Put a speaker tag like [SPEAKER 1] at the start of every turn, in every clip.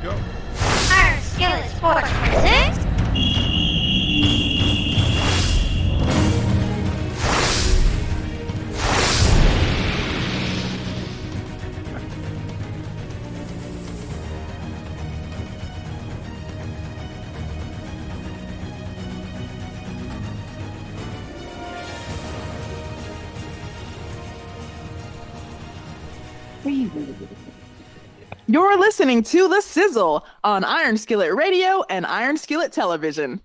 [SPEAKER 1] go.
[SPEAKER 2] Iron Skillet Sports presents
[SPEAKER 3] You're listening to The Sizzle on Iron Skillet Radio and Iron Skillet Television.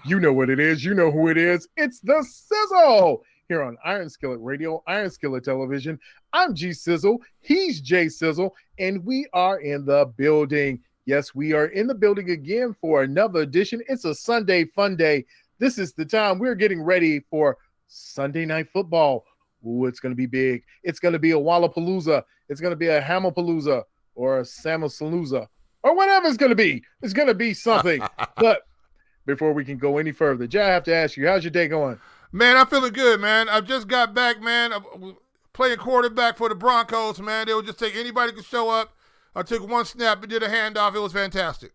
[SPEAKER 4] You know what it is. You know who it is. It's The Sizzle here on Iron Skillet Radio, Iron Skillet Television. I'm G Sizzle. He's J Sizzle, and we are in the building. Yes, we are in the building again for another edition. It's a Sunday fun day. This is the time we're getting ready for Sunday Night Football. Ooh, it's going to be big. It's going to be a Wallapalooza. It's going to be a Hamapalooza or a Samasalooza or whatever it's going to be. It's going to be something. But before we can go any further, Jay, I have to ask you, how's your day going?
[SPEAKER 1] Man, I'm feeling good, man. I just got back, man. I'm playing quarterback for the Broncos, man. They would just take anybody could show up. I took one snap and did a handoff. It was fantastic.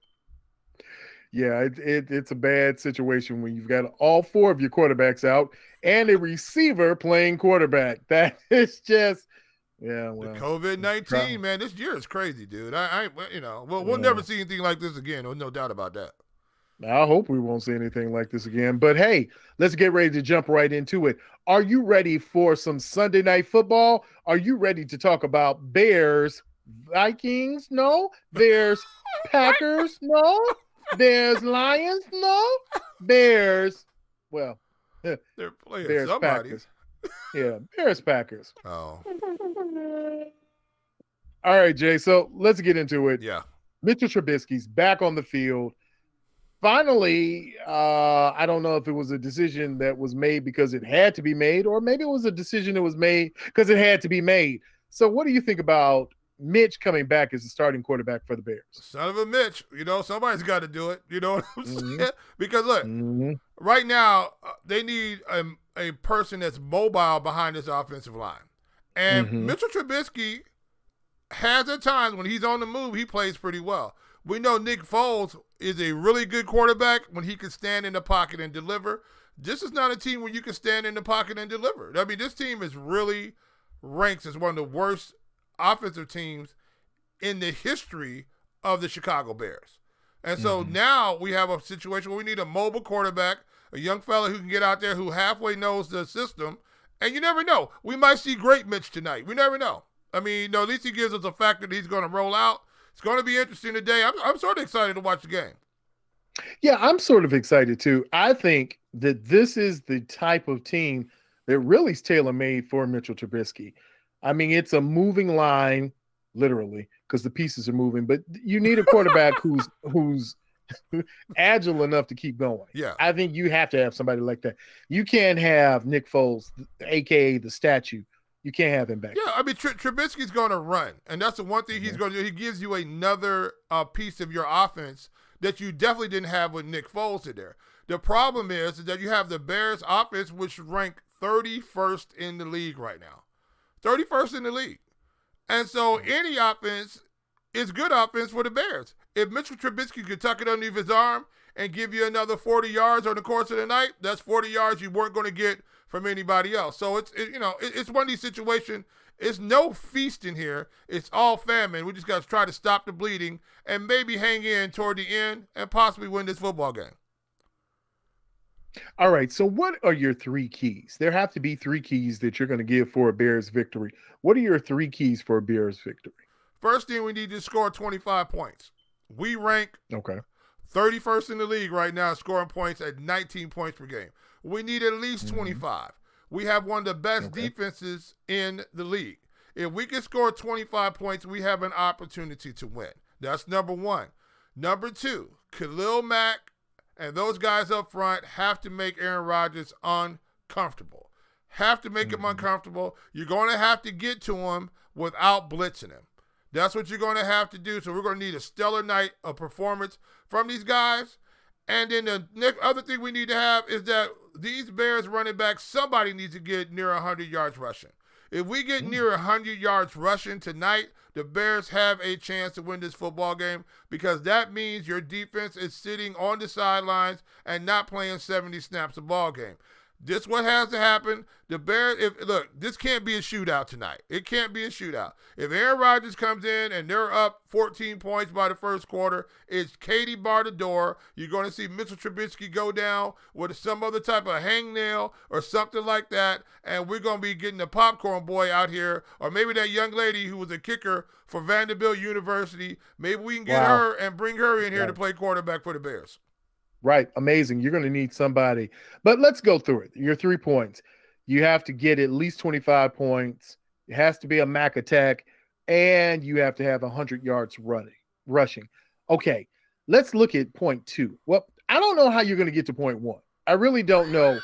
[SPEAKER 4] Yeah, it's a bad situation when you've got all four of your quarterbacks out and a receiver playing quarterback. That is just, yeah. Well,
[SPEAKER 1] the COVID-19, man, this year is crazy, dude. We'll never see anything like this again. No doubt about that.
[SPEAKER 4] I hope we won't see anything like this again. But hey, let's get ready to jump right into it. Are you ready for some Sunday Night Football? Are you ready to talk about Bears, Vikings? No. Bears, Packers? No. Bears, Lions? No. Bears, well,
[SPEAKER 1] they're playing
[SPEAKER 4] Bears,
[SPEAKER 1] somebody.
[SPEAKER 4] Packers. Yeah, Bears, Packers.
[SPEAKER 1] Oh.
[SPEAKER 4] All right, Jay, so let's get into it.
[SPEAKER 1] Yeah.
[SPEAKER 4] Mitchell Trubisky's back on the field. Finally, I don't know if it was a decision that was made because it had to be made, or maybe it was a decision that was made because it had to be made. So what do you think about Mitch coming back as the starting quarterback for the Bears?
[SPEAKER 1] Son of a Mitch. Somebody's got to do it. You know what I'm saying? Because, look, right now, they need a person that's mobile behind this offensive line. And Mitchell Trubisky has at times when he's on the move, he plays pretty well. We know Nick Foles is a really good quarterback when he can stand in the pocket and deliver. This is not a team where you can stand in the pocket and deliver. I mean, this team is really ranks as one of the worst offensive teams in the history of the Chicago Bears. And so now we have a situation where we need a mobile quarterback, a young fella who can get out there who halfway knows the system. And you never know. We might see great Mitch tonight. We never know. I mean, at least he gives us a factor that he's going to roll out. It's going to be interesting today. I'm sort of excited to watch the game.
[SPEAKER 4] Yeah, I'm sort of excited too. I think that this is the type of team that really is tailor-made for Mitchell Trubisky. I mean, it's a moving line, literally, because the pieces are moving, but you need a quarterback who's agile enough to keep going.
[SPEAKER 1] Yeah.
[SPEAKER 4] I think you have to have somebody like that. You can't have Nick Foles, a.k.a. the statue. You can't have him back.
[SPEAKER 1] Yeah, I mean, Trubisky's going to run, and that's the one thing he's going to do. He gives you another piece of your offense that you definitely didn't have with Nick Foles in there. The problem is that you have the Bears offense, which rank 31st in the league right now. 31st in the league. And so any offense is good offense for the Bears. If Mitchell Trubisky could tuck it underneath his arm and give you another 40 yards on the course of the night, that's 40 yards you weren't going to get from anybody else. So it's one of these situations. It's no feast in here. It's all famine. We just got to try to stop the bleeding and maybe hang in toward the end and possibly win this football game.
[SPEAKER 4] All right, so what are your three keys? There have to be three keys that you're going to give for a Bears victory. What are your three keys for a Bears victory?
[SPEAKER 1] First thing, we need to score 25 points. We rank 31st in the league right now, scoring points at 19 points per game. We need at least 25. We have one of the best defenses in the league. If we can score 25 points, we have an opportunity to win. That's number one. Number two, Khalil Mack and those guys up front have to make Aaron Rodgers uncomfortable. Have to make him uncomfortable. You're going to have to get to him without blitzing him. That's what you're going to have to do. So we're going to need a stellar night of performance from these guys. And then the next other thing we need to have is that these Bears running backs, somebody needs to get near 100 yards rushing. If we get near 100 yards rushing tonight, the Bears have a chance to win this football game because that means your defense is sitting on the sidelines and not playing 70 snaps a ball game. This what has to happen. The Bears, this can't be a shootout tonight. It can't be a shootout. If Aaron Rodgers comes in and they're up 14 points by the first quarter, it's Katie bar the door. You're going to see Mitchell Trubisky go down with some other type of hangnail or something like that, and we're going to be getting the popcorn boy out here, or maybe that young lady who was a kicker for Vanderbilt University. Maybe we can get her and bring her in here to play quarterback for the Bears.
[SPEAKER 4] Right. Amazing. You're going to need somebody. But let's go through it. Your 3 points. You have to get at least 25 points. It has to be a Mac attack. And you have to have 100 yards rushing. Okay. Let's look at point 2. Well, I don't know how you're going to get to point 1. I really don't know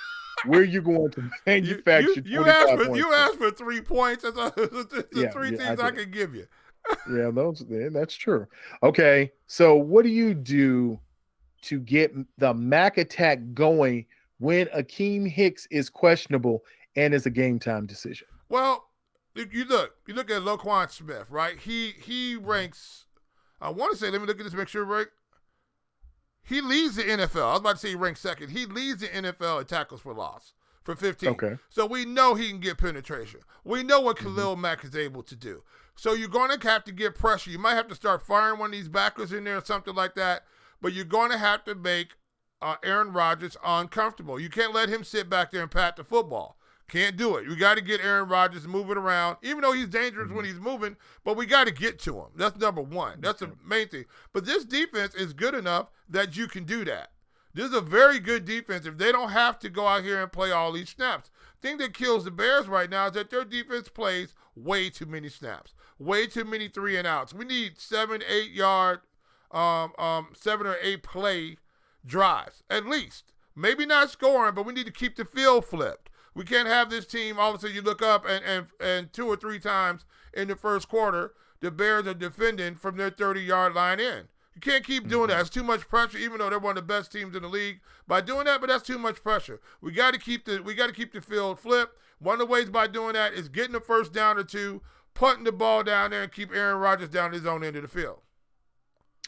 [SPEAKER 4] where you're going to manufacture
[SPEAKER 1] you asked for 3 points. That's three things I can give you.
[SPEAKER 4] Yeah, that's true. Okay. So what do you do to get the Mac attack going when Akeem Hicks is questionable and is a game time decision?
[SPEAKER 1] Well, you look at Laquan Smith, right? He ranks, I want to say, let me look at this, make sure, right? He leads the NFL. I was about to say he ranks second. He leads the NFL in tackles for loss for 15.
[SPEAKER 4] Okay.
[SPEAKER 1] So we know he can get penetration. We know what Khalil Mack is able to do. So you're going to have to get pressure. You might have to start firing one of these backers in there or something like that. But you're going to have to make Aaron Rodgers uncomfortable. You can't let him sit back there and pat the football. Can't do it. You got to get Aaron Rodgers moving around, even though he's dangerous when he's moving, but we got to get to him. That's number one. That's the main thing. But this defense is good enough that you can do that. This is a very good defense if they don't have to go out here and play all these snaps. The thing that kills the Bears right now is that their defense plays way too many snaps, way too many 3 and outs. We need 7, 8 yard 7 or 8 play drives, at least. Maybe not scoring, but we need to keep the field flipped. We can't have this team, all of a sudden you look up and 2 or 3 times in the first quarter, the Bears are defending from their 30-yard line in. You can't keep doing that. It's too much pressure, even though they're one of the best teams in the league. By doing that, but that's too much pressure. We got to keep the field flipped. One of the ways by doing that is getting the first down or 2, punting the ball down there, and keep Aaron Rodgers down his own end of the field.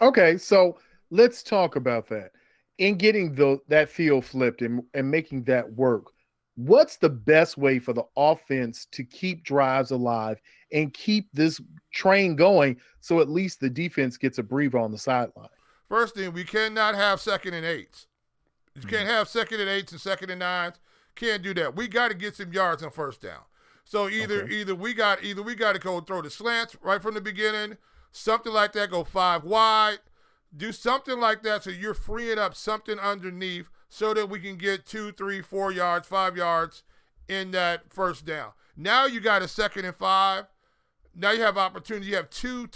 [SPEAKER 4] Okay, so let's talk about that. In getting that field flipped and making that work, what's the best way for the offense to keep drives alive and keep this train going so at least the defense gets a breather on the sideline?
[SPEAKER 1] First thing, we cannot have 2nd and 8s. You can't have 2nd and 8s and 2nd and 9s. Can't do that. We got to get some yards on first down. So either we got to go throw the slants right from the beginning, something like that, go 5 wide. Do something like that so you're freeing up something underneath so that we can get 2, 3, 4 yards, 5 yards in that first down. Now you got a 2nd and 5. Now you have opportunity. You have two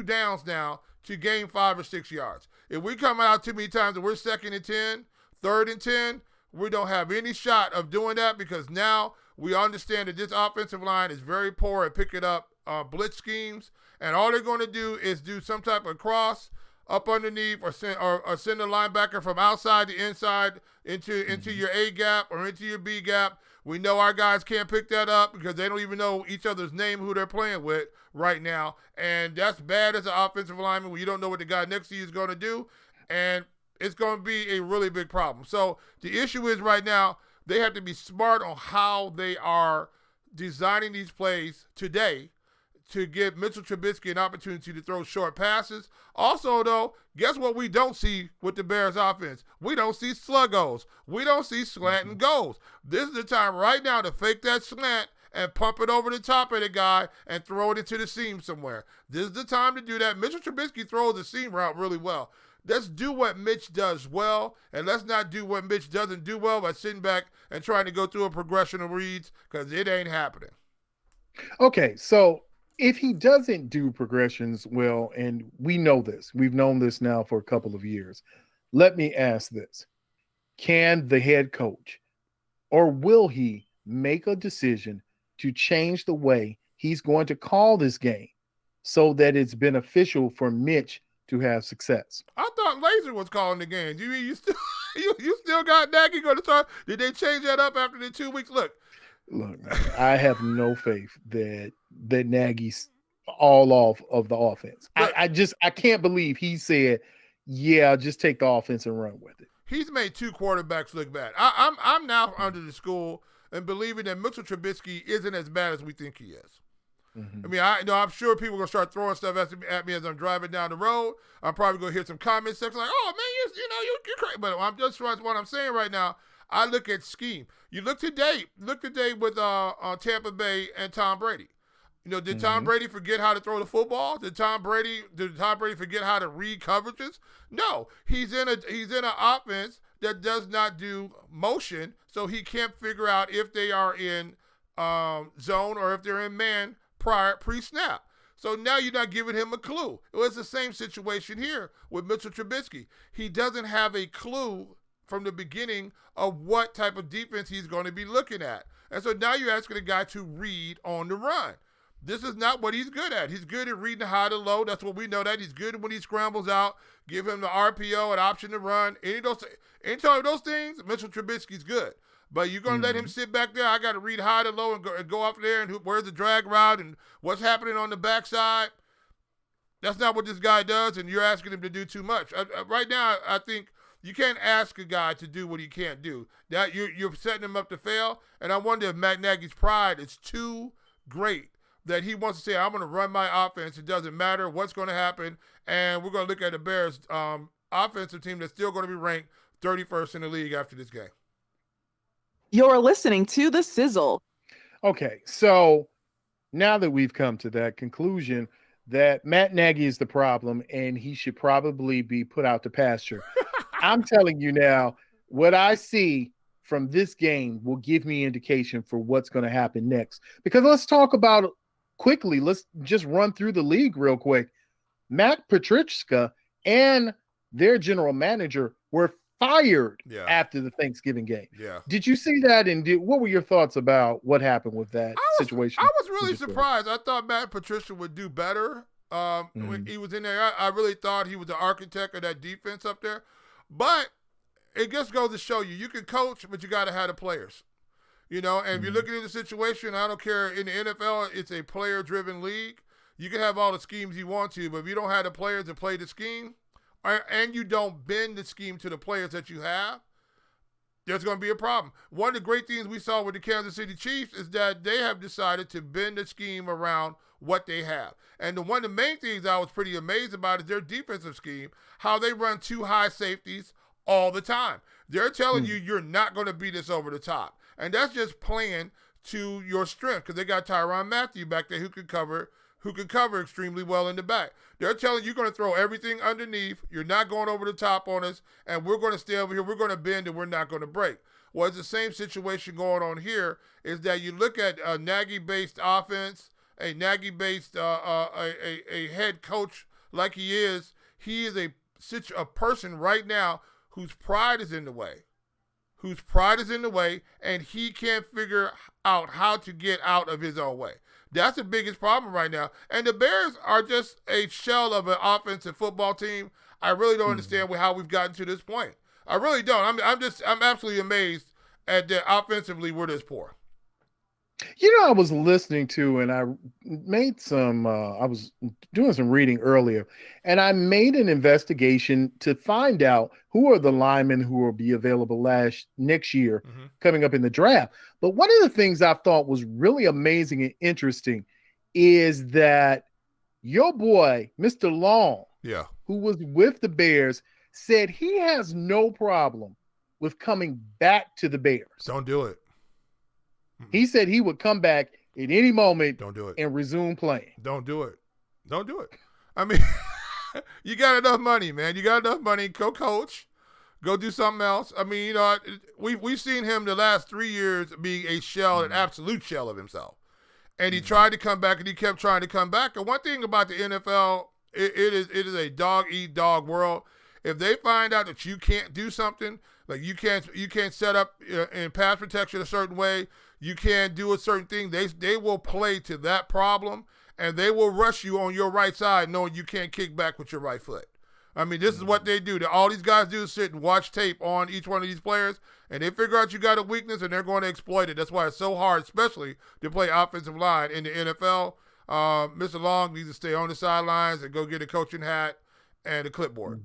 [SPEAKER 1] downs now to gain 5 or 6 yards. If we come out too many times and we're 2nd and 10, 3rd and 10, we don't have any shot of doing that because now we understand that this offensive line is very poor at picking up blitz schemes, and all they're going to do is do some type of cross up underneath or send a linebacker from outside to inside into your A gap or into your B gap. We know our guys can't pick that up because they don't even know each other's name, who they're playing with right now. And that's bad as an offensive lineman when you don't know what the guy next to you is going to do. And it's going to be a really big problem. So the issue is right now they have to be smart on how they are designing these plays today to give Mitchell Trubisky an opportunity to throw short passes. Also, though, guess what we don't see with the Bears offense? We don't see sluggos. We don't see slant and goals. This is the time right now to fake that slant and pump it over the top of the guy and throw it into the seam somewhere. This is the time to do that. Mitchell Trubisky throws the seam route really well. Let's do what Mitch does well, and let's not do what Mitch doesn't do well by sitting back and trying to go through a progression of reads because it ain't happening.
[SPEAKER 4] Okay, so if he doesn't do progressions well, and we know this, we've known this now for a couple of years, let me ask this. Can the head coach, or will he make a decision to change the way he's going to call this game so that it's beneficial for Mitch to have success?
[SPEAKER 1] I thought Laser was calling the game. You still got Nagy going to start? Did they change that up after the 2 weeks? Look,
[SPEAKER 4] Look, man, I have no faith that Nagy's all off of the offense. I can't believe he said, "Yeah, just take the offense and run with it."
[SPEAKER 1] He's made two quarterbacks look bad. I'm now under the school and believing that Mitchell Trubisky isn't as bad as we think he is. I mean, I'm sure people are gonna start throwing stuff at me as I'm driving down the road. I'm probably gonna hear some comments like, "Oh man, you're crazy." But I'm just what I'm saying right now. I look at scheme. You look today with Tampa Bay and Tom Brady. Did Tom Brady forget how to throw the football? Did Tom Brady forget how to read coverages? No, he's in an offense that does not do motion, so he can't figure out if they are in zone or if they're in man pre-snap. So now you're not giving him a clue. It was the same situation here with Mitchell Trubisky. He doesn't have a clue from the beginning of what type of defense he's going to be looking at. And so now you're asking a guy to read on the run. This is not what he's good at. He's good at reading the high to low. That's what we know that. He's good when he scrambles out. Give him the RPO, an option to run. Anytime those things, Mitchell Trubisky's good. But you're going to let him sit back there. I got to read high to low and go off there and where's the drag route and what's happening on the backside. That's not what this guy does, and you're asking him to do too much. Right now, I think you can't ask a guy to do what he can't do. That you're setting him up to fail, and I wonder if Matt Nagy's pride is too great that he wants to say, I'm going to run my offense. It doesn't matter what's going to happen, and we're going to look at the Bears offensive team that's still going to be ranked 31st in the league after this game.
[SPEAKER 3] You're listening to The Sizzle.
[SPEAKER 4] Okay, so now that we've come to that conclusion that Matt Nagy is the problem and he should probably be put out to pasture, I'm telling you now, what I see from this game will give me indication for what's going to happen next. Because let's talk about quickly. Let's just run through the league real quick. Matt Patricia and their general manager were fired after the Thanksgiving game.
[SPEAKER 1] Yeah.
[SPEAKER 4] Did you see that? And what were your thoughts about what happened with that situation?
[SPEAKER 1] I was really surprised. I thought Matt Patricia would do better when he was in there. I really thought he was the architect of that defense up there. But it just goes to show you can coach, but you got to have the players. And if you're looking at the situation, I don't care. In the NFL, it's a player-driven league. You can have all the schemes you want to, but if you don't have the players to play the scheme, and you don't bend the scheme to the players that you have, there's going to be a problem. One of the great things we saw with the Kansas City Chiefs is that they have decided to bend the scheme around what they have. And one of the main things I was pretty amazed about is their defensive scheme, how they run two high safeties all the time. They're telling you you're not going to beat us over the top. And that's just playing to your strength because they got Tyrann Mathieu back there who can cover extremely well in the back. They're telling you you're going to throw everything underneath. You're not going over the top on us, and we're going to stay over here. We're going to bend, and we're not going to break. Well, it's the same situation going on here is that you look at a Nagy-based offense, a Nagy-based a head coach like he is a person right now whose pride is in the way, and he can't figure out how to get out of his own way. That's the biggest problem right now. And the Bears are just a shell of an offensive football team. I really don't understand how we've gotten to this point. I really don't. I'm absolutely amazed at that offensively we're this poor.
[SPEAKER 4] I was listening to, and I made I was doing some reading earlier, and I made an investigation to find out who are the linemen who will be available next year coming up in the draft. But one of the things I thought was really amazing and interesting is that your boy, Mr. Long, who was with the Bears, said he has no problem with coming back to the Bears.
[SPEAKER 1] Don't do it.
[SPEAKER 4] He said he would come back at any moment.
[SPEAKER 1] Don't do it.
[SPEAKER 4] And resume playing.
[SPEAKER 1] Don't do it. Don't do it. I mean, you got enough money, man. You got enough money. Go coach. Go do something else. I mean, we've seen him the last 3 years be a shell, an absolute shell of himself. And he tried to come back, and he kept trying to come back. And one thing about the NFL, it is a dog-eat-dog world. If they find out that you can't do something, like you can't set up in pass protection a certain way, you can't do a certain thing, they will play to that problem, and they will rush you on your right side knowing you can't kick back with your right foot. I mean, this is what they do. All these guys do is sit and watch tape on each one of these players, and they figure out you got a weakness, and they're going to exploit it. That's why it's so hard, especially to play offensive line in the NFL. Mr. Long needs to stay on the sidelines and go get a coaching hat and a clipboard.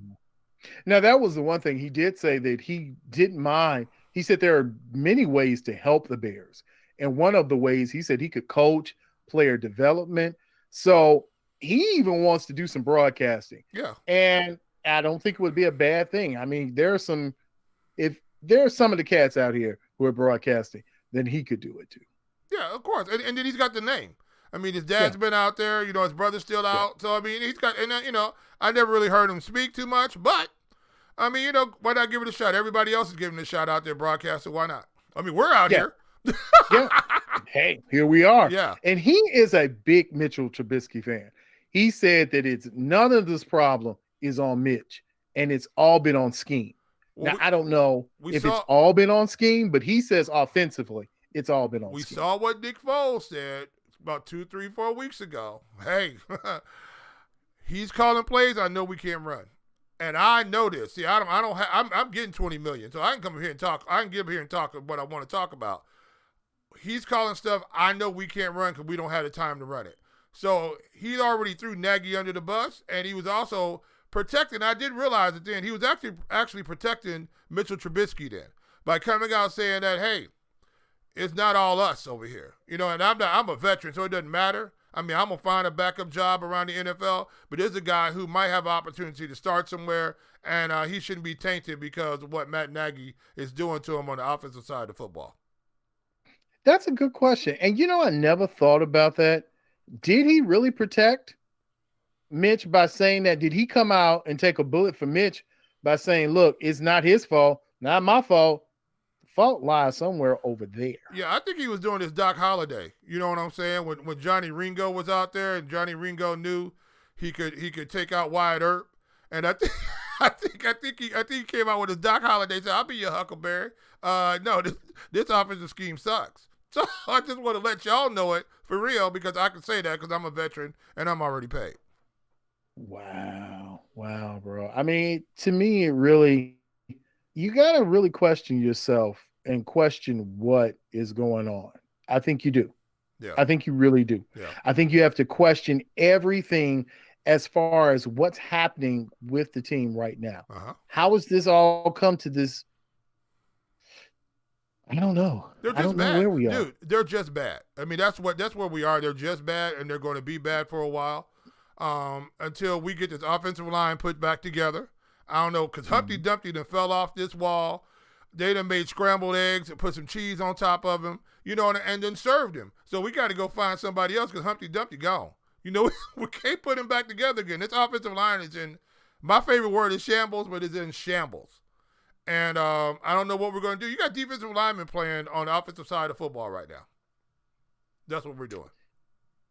[SPEAKER 4] Now, that was the one thing he did say that he didn't mind. He said there are many ways to help the Bears. And one of the ways he said he could coach player development. So he even wants to do some broadcasting.
[SPEAKER 1] Yeah.
[SPEAKER 4] And I don't think it would be a bad thing. I mean, if there are some of the cats out here who are broadcasting, then he could do it too.
[SPEAKER 1] Yeah, of course. And then he's got the name. I mean, his dad's been out there. You know, his brother's still out. Yeah. So, I mean, he's got, and, you know, I never really heard him speak too much. But, I mean, you know, why not give it a shot? Everybody else is giving it a shot out there broadcasting. Why not? I mean, we're out here.
[SPEAKER 4] Yeah. Hey, here we are.
[SPEAKER 1] Yeah.
[SPEAKER 4] And he is a big Mitchell Trubisky fan. He said that it's none of this problem is on Mitch, and it's all been on scheme. Well, now, I don't know if it's all been on scheme, but he says offensively, it's all been on scheme.
[SPEAKER 1] We saw what Nick Foles said about 2, 3, 4 weeks ago. Hey, he's calling plays. I know we can't run, and I know this. See, I'm getting $20 million, so I can come here and talk. I can get up here and talk what I want to talk about. He's calling stuff. I know we can't run because we don't have the time to run it. So he already threw Nagy under the bus, and he was also protecting. I didn't realize it then. He was actually protecting Mitchell Trubisky then by coming out saying that, hey, it's not all us over here. You know, and I'm a veteran, so it doesn't matter. I mean, I'm going to find a backup job around the NFL, but there's a guy who might have an opportunity to start somewhere, and he shouldn't be tainted because of what Matt Nagy is doing to him on the offensive side of football.
[SPEAKER 4] That's a good question. And, you know, I never thought about that. Did he really protect Mitch by saying that? Did he come out and take a bullet for Mitch by saying, look, it's not his fault, not my fault. The fault lies somewhere over there.
[SPEAKER 1] Yeah, I think he was doing this Doc Holliday. You know what I'm saying? When Johnny Ringo was out there and Johnny Ringo knew he could take out Wyatt Earp. And I think he came out with his Doc Holliday said, I'll be your Huckleberry. No, this offensive scheme sucks. So I just want to let y'all know it for real because I can say that because I'm a veteran and I'm already paid.
[SPEAKER 4] Wow, bro. I mean, to me, it really, you got to really question yourself and question what is going on. I think you do.
[SPEAKER 1] Yeah.
[SPEAKER 4] I think you really do.
[SPEAKER 1] Yeah.
[SPEAKER 4] I think you have to question everything as far as what's happening with the team right now.
[SPEAKER 1] Uh-huh.
[SPEAKER 4] How has this all come to this? I don't know.
[SPEAKER 1] They're just
[SPEAKER 4] I don't
[SPEAKER 1] bad.
[SPEAKER 4] know where we are.
[SPEAKER 1] Dude, they're just bad. I mean, that's where we are. They're just bad, and they're going to be bad for a while until we get this offensive line put back together. I don't know, because Humpty Dumpty done fell off this wall. They done made scrambled eggs and put some cheese on top of him, you know, and then served him. So we got to go find somebody else because Humpty Dumpty gone. You know, we can't put him back together again. This offensive line is in, my favorite word is shambles, but it's in shambles. And I don't know what we're going to do. You got defensive linemen playing on the offensive side of football right now. That's what we're doing.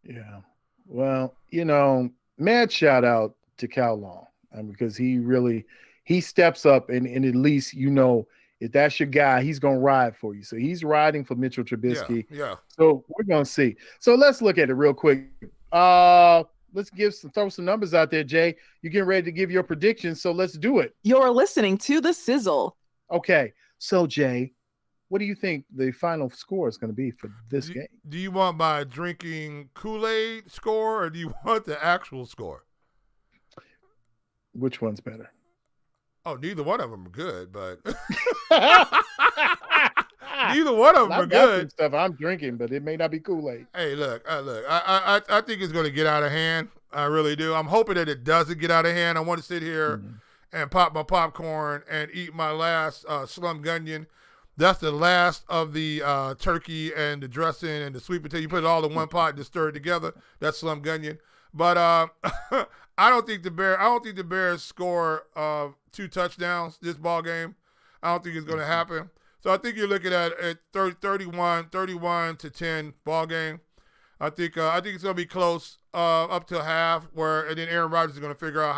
[SPEAKER 4] Yeah. Well, you know, mad shout out to Cal Long because he steps up and at least, you know, if that's your guy, he's going to ride for you. So he's riding for Mitchell Trubisky.
[SPEAKER 1] Yeah.
[SPEAKER 4] So we're going to see. So let's look at it real quick. Let's throw some numbers out there, Jay. You're getting ready to give your predictions, so let's do it.
[SPEAKER 3] You're listening to the Sizzle.
[SPEAKER 4] Okay. So, Jay, what do you think the final score is going to be for this game?
[SPEAKER 1] Do you want my drinking Kool-Aid score or do you want the actual score?
[SPEAKER 4] Which one's better?
[SPEAKER 1] Oh, neither one of them are good, but neither one of them are good.
[SPEAKER 4] Stuff I'm drinking, but it may not be Kool-Aid.
[SPEAKER 1] Hey, look. I think it's going to get out of hand. I really do. I'm hoping that it doesn't get out of hand. I want to sit here and pop my popcorn and eat my last slum onion. That's the last of the turkey and the dressing and the sweet potato. You put it all in one pot and just stir it together. That's slum onion. But I don't think the Bears score 2 touchdowns this ball game. I don't think it's going to happen. So I think you're looking at a 31-10 ball game. I think it's going to be close up to half, and then Aaron Rodgers is going to figure out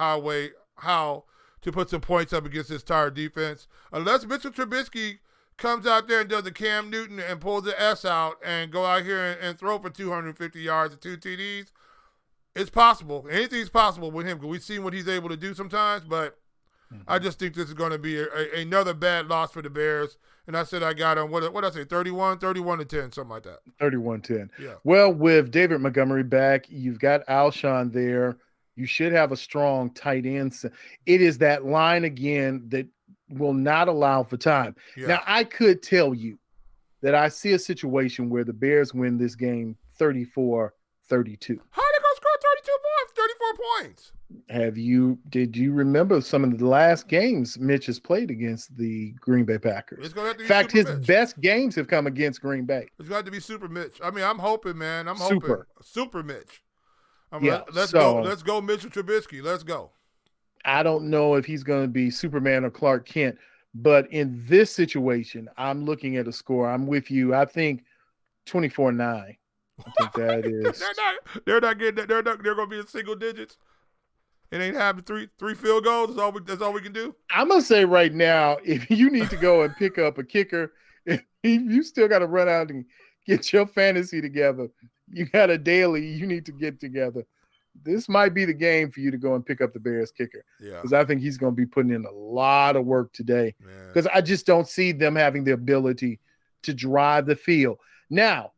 [SPEAKER 1] how to put some points up against this tired defense. Unless Mitchell Trubisky comes out there and does a Cam Newton and pulls the S out and go out here and throw for 250 yards and 2 TDs, It's possible. Anything's possible with him because we've seen what he's able to do sometimes, but I just think this is going to be another bad loss for the Bears. And I said I got him, what did I say, 31-10, something like that.
[SPEAKER 4] 31-10.
[SPEAKER 1] Yeah.
[SPEAKER 4] Well, with David Montgomery back, you've got Alshon there. You should have a strong tight end. It is that line again that will not allow for time.
[SPEAKER 1] Yeah.
[SPEAKER 4] Now, I could tell you that I see a situation where the Bears win this game 34-32.
[SPEAKER 1] How are they going to score 34 points?
[SPEAKER 4] Did you remember some of the last games Mitch has played against the Green Bay Packers?
[SPEAKER 1] It's gonna have to be
[SPEAKER 4] In fact,
[SPEAKER 1] Super
[SPEAKER 4] his
[SPEAKER 1] Mitch.
[SPEAKER 4] best games have come against Green Bay.
[SPEAKER 1] It's got to be Super Mitch. I mean, I'm hoping, man. Super Mitch. Let's go. Let's go, Mitchell Trubisky. Let's go.
[SPEAKER 4] I don't know if he's going to be Superman or Clark Kent, but in this situation, I'm looking at a score. I'm with you. I think 24-9. I think that is.
[SPEAKER 1] They're not getting that. They're going to be in single digits. It ain't having three field goals. That's all we can do.
[SPEAKER 4] I'm gonna say right now, if you need to go and pick up a kicker, if you still got to run out and get your fantasy together. You got a daily you need to get together. This might be the game for you to go and pick up the Bears kicker.
[SPEAKER 1] Yeah,
[SPEAKER 4] because I think he's going to be putting in a lot of work today. Because I just don't see them having the ability to drive the field. Now,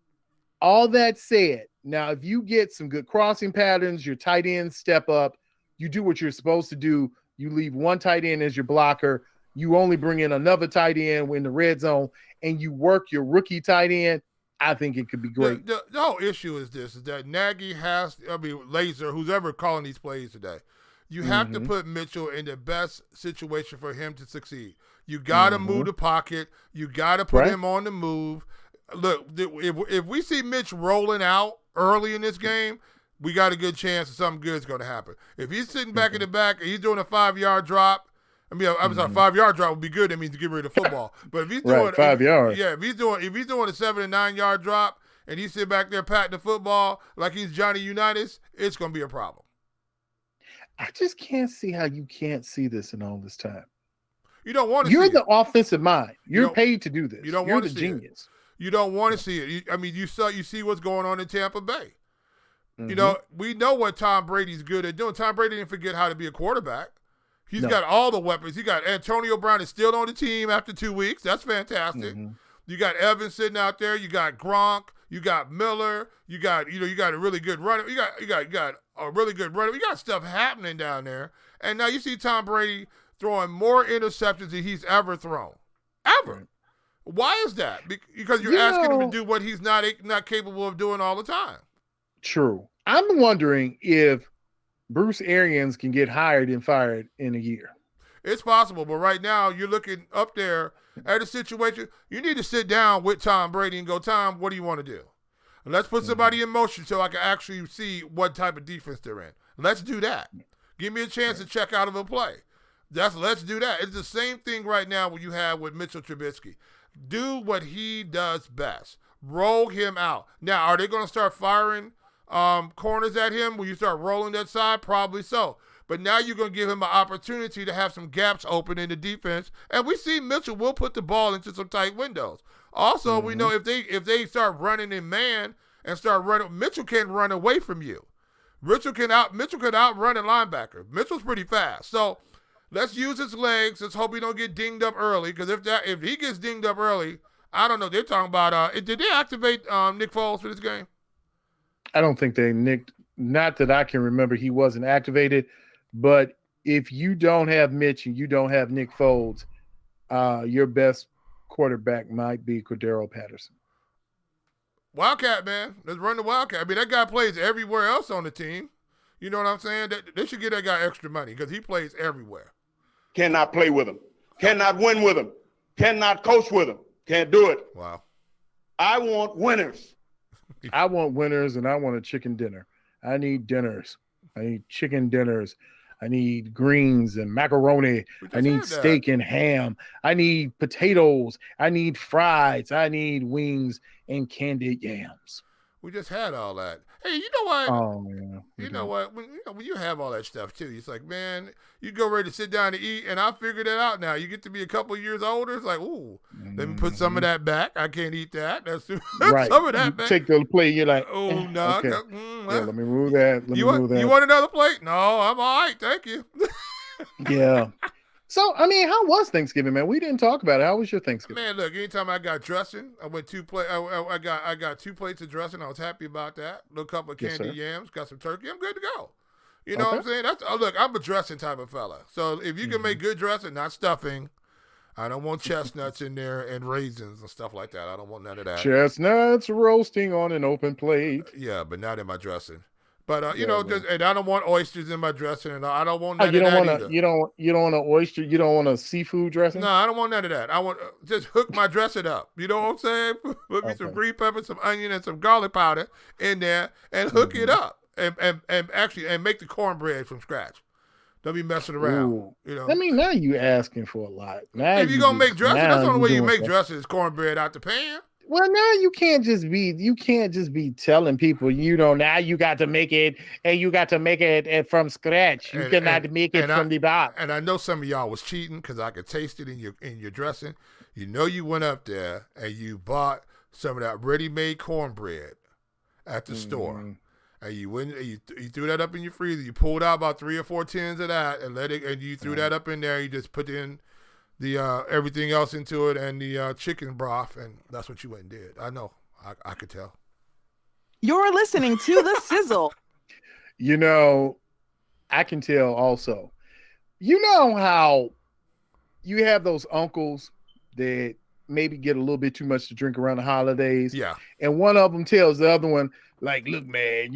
[SPEAKER 4] all that said, now if you get some good crossing patterns, your tight ends step up. You do what you're supposed to do. You leave one tight end as your blocker. You only bring in another tight end in the red zone, and you work your rookie tight end. I think it could be great.
[SPEAKER 1] The whole issue is that Nagy Laser, who's ever calling these plays today, you have to put Mitchell in the best situation for him to succeed. You got to move the pocket. You got to put him on the move. Look, if we see Mitch rolling out early in this game, we got a good chance that something good is going to happen. If he's sitting back in the back and he's doing a 5-yard drop, I'm sorry, 5-yard drop would be good. That means to get rid of the football. But if he's doing
[SPEAKER 4] 5 yards,
[SPEAKER 1] if he's doing a 7 and 9 yard drop and he's sitting back there patting the football like he's Johnny Unitas, it's going to be a problem.
[SPEAKER 4] I just can't see how you can't see this in all this time.
[SPEAKER 1] You don't want to.
[SPEAKER 4] You're
[SPEAKER 1] see
[SPEAKER 4] the
[SPEAKER 1] it.
[SPEAKER 4] offensive mind. You're paid to do this.
[SPEAKER 1] You don't
[SPEAKER 4] You're
[SPEAKER 1] want
[SPEAKER 4] the
[SPEAKER 1] to see
[SPEAKER 4] genius.
[SPEAKER 1] It. You don't want to see it. You see what's going on in Tampa Bay. You know, we know what Tom Brady's good at doing. Tom Brady didn't forget how to be a quarterback. He's got all the weapons. He got Antonio Brown is still on the team after 2 weeks. That's fantastic. You got Evans sitting out there. You got Gronk. You got Miller. You got a really good runner. You got a really good runner. You got stuff happening down there. And now you see Tom Brady throwing more interceptions than he's ever thrown. Ever. Right. Why is that? Because you're asking him to do what he's not capable of doing all the time.
[SPEAKER 4] True. I'm wondering if Bruce Arians can get hired and fired in a year.
[SPEAKER 1] It's possible, but right now you're looking up there at a situation. You need to sit down with Tom Brady and go, Tom, what do you want to do? Let's put somebody in motion so I can actually see what type of defense they're in. Let's do that. Give me a chance to check out of a play. Let's do that. It's the same thing right now what you have with Mitchell Trubisky. Do what he does best. Roll him out. Now, are they going to start firing corners at him when you start rolling that side? Probably so. But now you're going to give him an opportunity to have some gaps open in the defense. And we see Mitchell will put the ball into some tight windows. Also, we know if they start running in man and start running, Mitchell can't run away from you. Mitchell can outrun a linebacker. Mitchell's pretty fast. So let's use his legs. Let's hope he don't get dinged up early. Because if he gets dinged up early, I don't know. They're talking about did they activate Nick Foles for this game?
[SPEAKER 4] I don't think they nicked. Not that I can remember. He wasn't activated. But if you don't have Mitch and you don't have Nick Foles, your best quarterback might be Cordero Patterson.
[SPEAKER 1] Wildcat, man. Let's run the Wildcat. I mean, that guy plays everywhere else on the team. You know what I'm saying? They should give that guy extra money because he plays everywhere.
[SPEAKER 5] Cannot play with him. Cannot win with him. Cannot coach with him. Can't do it.
[SPEAKER 1] Wow.
[SPEAKER 5] I want winners.
[SPEAKER 4] I want winners, and I want a chicken dinner. I need dinners. I need chicken dinners. I need greens and macaroni. I need steak and ham. I need potatoes. I need fries. I need wings and candied yams.
[SPEAKER 1] We just had all that. Hey, you know what?
[SPEAKER 4] Oh, yeah.
[SPEAKER 1] you know what? When you have all that stuff too, it's like, man, you go ready to sit down to eat, and I figured it out now. You get to be a couple years older. It's like, ooh, let me put some of that back. I can't eat that. That's
[SPEAKER 4] right.
[SPEAKER 1] some of that back.
[SPEAKER 4] Take the plate. You're like,
[SPEAKER 1] oh no.
[SPEAKER 4] Okay. Let me move that.
[SPEAKER 1] You want another plate? No, I'm all right. Thank you.
[SPEAKER 4] Yeah. So, I mean, how was Thanksgiving, man? We didn't talk about it. How was your Thanksgiving?
[SPEAKER 1] Man, look, anytime I got dressing, I got 2 plates of dressing. I was happy about that. A little couple of candy yams, got some turkey. I'm good to go. You know what I'm saying? Look, I'm a dressing type of fella. So if you can make good dressing, not stuffing, I don't want chestnuts in there and raisins and stuff like that. I don't want none of that.
[SPEAKER 4] Chestnuts roasting on an open plate.
[SPEAKER 1] Yeah, but not in my dressing. But and I don't want oysters in my dressing, and I don't want none of that either.
[SPEAKER 4] You don't want an oyster. You don't want a seafood dressing.
[SPEAKER 1] No, I don't want none of that. I want just hook my dressing up. You know what I'm saying? Put me some green pepper, some onion, and some garlic powder in there, and hook it up, and make the cornbread from scratch. Don't be messing around.
[SPEAKER 4] Ooh.
[SPEAKER 1] You know.
[SPEAKER 4] I mean, now you asking for a lot. Now
[SPEAKER 1] if you're gonna make dressing, that's the only way you make dressing is cornbread out the pan.
[SPEAKER 4] Well, now you can't just be telling people, now you got to make it and you got to make it from scratch. You cannot make it from the box.
[SPEAKER 1] And I know some of y'all was cheating because I could taste it in your dressing. You went up there and you bought some of that ready-made cornbread at the store. And you went, you threw that up in your freezer. You pulled out about 3 or 4 tins of that and you threw that up in there. You just put in the everything else into it and the chicken broth, and that's what you went and did. I know. I could tell.
[SPEAKER 3] You're listening to the Sizzle.
[SPEAKER 4] I can tell also. You know how you have those uncles that maybe get a little bit too much to drink around the holidays.
[SPEAKER 1] Yeah.
[SPEAKER 4] And one of them tells the other one, like, look, man,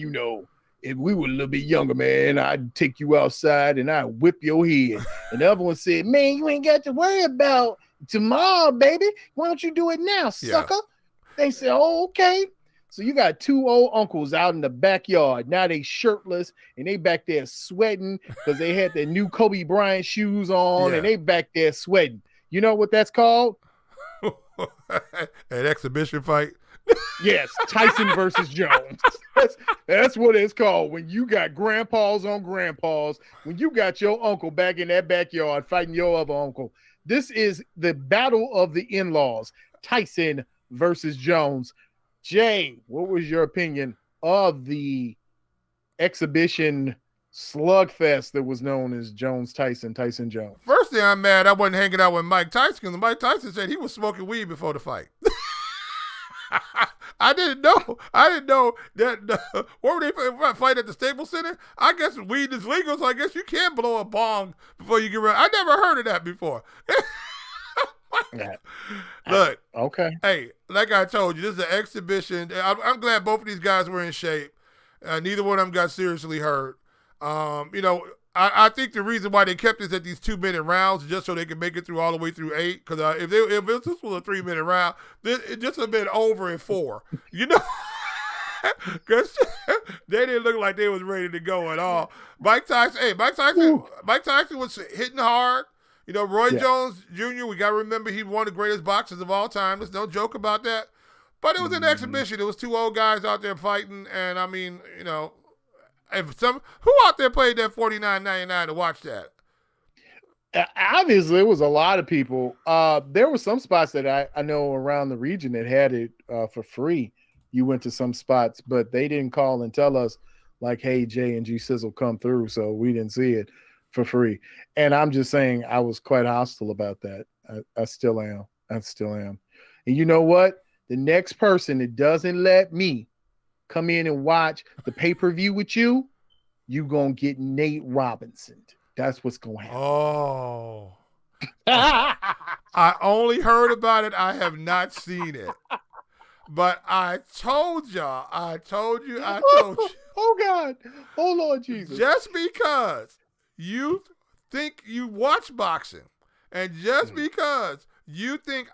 [SPEAKER 4] if we were a little bit younger, man, I'd take you outside and I'd whip your head. And the other one said, man, you ain't got to worry about tomorrow, baby. Why don't you do it now, sucker? Yeah. They said, oh, okay. So you got 2 old uncles out in the backyard. Now they shirtless and they back there sweating because they had their new Kobe Bryant shoes on and they back there sweating. You know what that's called?
[SPEAKER 1] An exhibition fight.
[SPEAKER 4] Yes, Tyson versus Jones. That's what it's called. When you got grandpas on grandpas, when you got your uncle back in that backyard fighting your other uncle. This is the battle of the in-laws. Tyson versus Jones. Jay, what was your opinion of the exhibition slugfest that was known as Tyson Jones?
[SPEAKER 1] First thing, I'm mad I wasn't hanging out with Mike Tyson because Mike Tyson said he was smoking weed before the fight. I didn't know that. What were they fight at the Staples Center? I guess weed is legal, so I guess you can blow a bong before you get around. I never heard of that before. Look,
[SPEAKER 4] okay.
[SPEAKER 1] Hey, like I told you, this is an exhibition. I'm glad both of these guys were in shape. Neither one of them got seriously hurt. I think the reason why they kept this at these 2-minute rounds is just so they could make it through all the way through 8. Because if this was a 3-minute round, it just would have been over in 4. Because they didn't look like they was ready to go at all. Mike Tyson was hitting hard. Roy Jones Jr., we got to remember he's one of the greatest boxers of all time. There's no joke about that. But it was an exhibition. It was 2 old guys out there fighting. And, I mean, who out there paid that $49.99 to watch that?
[SPEAKER 4] Obviously, it was a lot of people. There were some spots that I know around the region that had it for free. You went to some spots, but they didn't call and tell us, like, hey, Jay and G Sizzle come through, so we didn't see it for free. And I'm just saying I was quite hostile about that. I still am. And you know what? The next person that doesn't let me come in and watch the pay-per-view with you gonna get Nate Robinson. That's what's gonna happen.
[SPEAKER 1] Oh. I only heard about it. I have not seen it. But I told y'all.
[SPEAKER 4] Oh God. Oh Lord Jesus.
[SPEAKER 1] Just because you think you watch boxing and just because you think,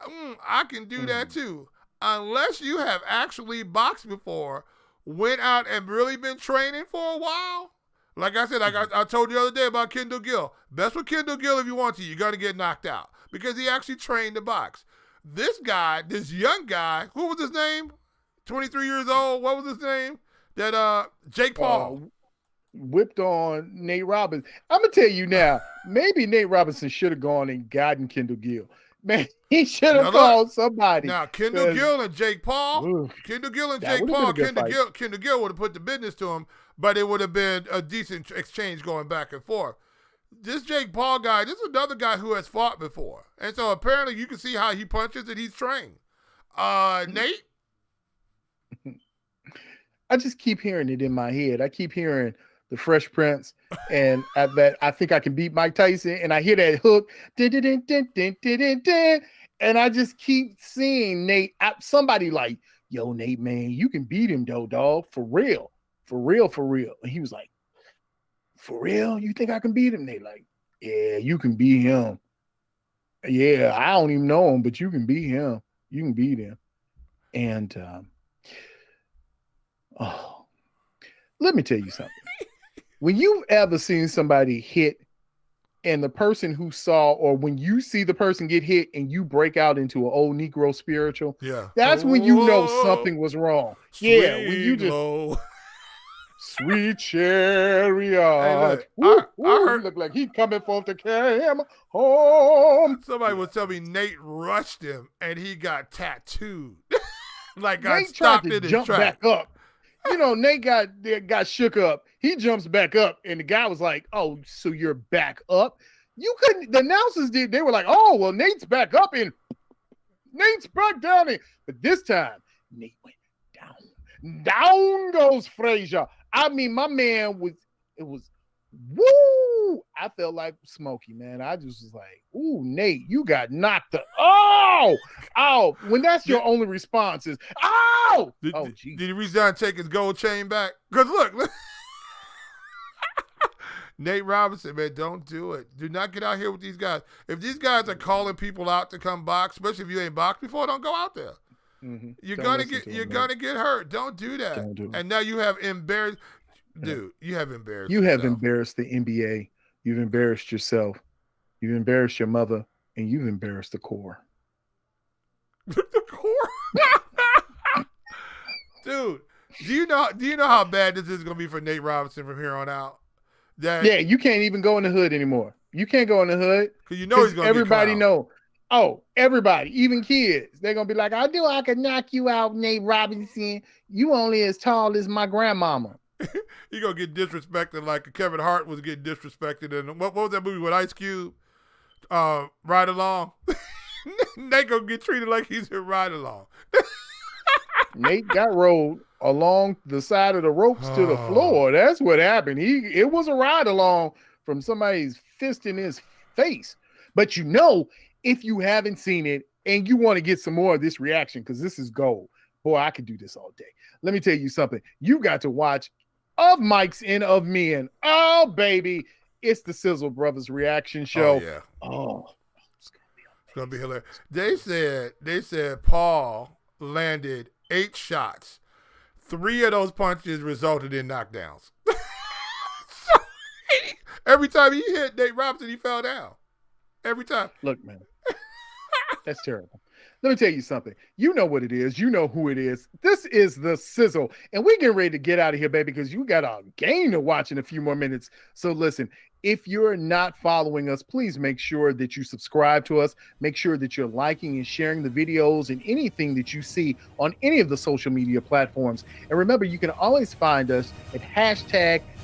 [SPEAKER 1] I can do that too, unless you have actually boxed before, went out and really been training for a while. Like I said, I told you the other day about Kendall Gill. Best with Kendall Gill if you want to. You're going to get knocked out because he actually trained to box. This young guy, who was his name? 23 years old. What was his name? Jake Paul.
[SPEAKER 4] whipped on Nate Robinson. I'm gonna tell you now, maybe Nate Robinson should have gone and gotten Kendall Gill. Man, he should have called somebody.
[SPEAKER 1] Now, Kendall Gill and Jake Paul.
[SPEAKER 4] Ooh,
[SPEAKER 1] Kendall Gill and
[SPEAKER 4] that
[SPEAKER 1] Jake
[SPEAKER 4] would've
[SPEAKER 1] Paul.
[SPEAKER 4] been a good fight.
[SPEAKER 1] Kendall Gill would have put the business to him, but it would have been a decent exchange going back and forth. This Jake Paul guy, this is another guy who has fought before. And so apparently you can see how he punches and he's trained. Nate?
[SPEAKER 4] I just keep hearing it in my head. I keep hearing the Fresh Prince, and that I think I can beat Mike Tyson, and I hear that hook, and I just keep seeing Nate. Somebody like, yo, Nate, man, you can beat him though, dog, for real. And he was like, for real? You think I can beat him? Nate like, yeah, you can beat him. Yeah, I don't even know him, but you can beat him. You can beat him. And let me tell you something. When you've ever seen somebody hit and the person who saw, or when you see the person get hit and you break out into an old Negro spiritual, that's when you know something was wrong. Yeah, when you just sweet chariot. Hey, look, I heard, look like he coming forth to carry him home.
[SPEAKER 1] Somebody was telling me Nate rushed him and he got tattooed. Like got
[SPEAKER 4] Nate
[SPEAKER 1] stopped
[SPEAKER 4] tried to
[SPEAKER 1] in his
[SPEAKER 4] jump
[SPEAKER 1] track.
[SPEAKER 4] back up. You know, Nate got shook up. He jumps back up, and the guy was like, "Oh, so you're back up?" You couldn't. The announcers did. They were like, "Oh, well, Nate's back up, and Nate's back down." But this time, Nate went down. Down goes Frazier. I mean, my man was. It was woo. I felt like Smokey, man. I just was like, "Ooh, Nate, you got knocked up." Oh. When that's your only response is, "Oh."
[SPEAKER 1] Did he reach down and take his gold chain back? Because look. Nate Robinson, man, don't do it. Do not get out here with these guys. If these guys are calling people out to come box, especially if you ain't boxed before, don't go out there. Mm-hmm. You're gonna get hurt. Don't do that. Don't do it. And now you have embarrassed, dude. You have embarrassed.
[SPEAKER 4] You have embarrassed the NBA. You've embarrassed yourself. You've embarrassed your mother, and you've embarrassed the core.
[SPEAKER 1] The core, dude. Do you know how bad this is gonna be for Nate Robinson from here on out?
[SPEAKER 4] Yeah, you can't even go in the hood anymore. You can't go in the hood
[SPEAKER 1] because you know he's gonna.
[SPEAKER 4] Everybody know. Oh, everybody, even kids, they're gonna be like, I could knock you out, Nate Robinson. You only as tall as my grandmama.
[SPEAKER 1] You're gonna get disrespected like Kevin Hart was getting disrespected. And what was that movie with Ice Cube? Ride Along. Nate gonna get treated like he's in Ride Along.
[SPEAKER 4] Nate got rolled along the side of the ropes to the floor. That's what happened. It was a ride along from somebody's fist in his face. But you know, if you haven't seen it and you want to get some more of this reaction, because this is gold. Boy, I could do this all day. Let me tell you something. You got to watch Of Mics and Of Men. Oh, baby. It's the Sizzle Brothers reaction show.
[SPEAKER 1] Oh, yeah. Oh, it's gonna be hilarious. They said Paul landed 8 shots. 3 of those punches resulted in knockdowns. So every time he hit Nate Robinson, he fell down. Every time.
[SPEAKER 4] Look, man, that's terrible. Let me tell you something. You know what it is. You know who it is. This is the Sizzle. And we're getting ready to get out of here, baby, because you got a game to watch in a few more minutes. So listen, if you're not following us, please make sure that you subscribe to us. Make sure that you're liking and sharing the videos and anything that you see on any of the social media platforms. And remember, you can always find us at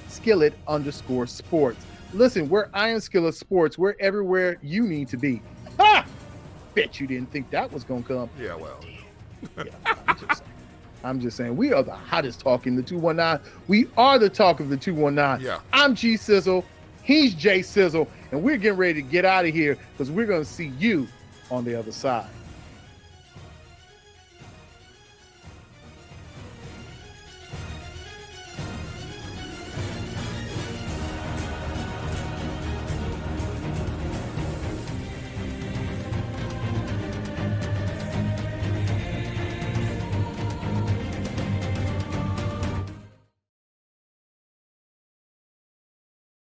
[SPEAKER 4] #skillet_sports. Listen, we're Iron Skillet Sports. We're everywhere you need to be. Ha! Bet you didn't think that was going to come.
[SPEAKER 1] Yeah, well.
[SPEAKER 4] Yeah, I'm just saying, we are the hottest talk in the 219. We are the talk of the 219.
[SPEAKER 1] Yeah.
[SPEAKER 4] I'm G Sizzle. He's J Sizzle. And we're getting ready to get out of here because we're going to see you on the other side.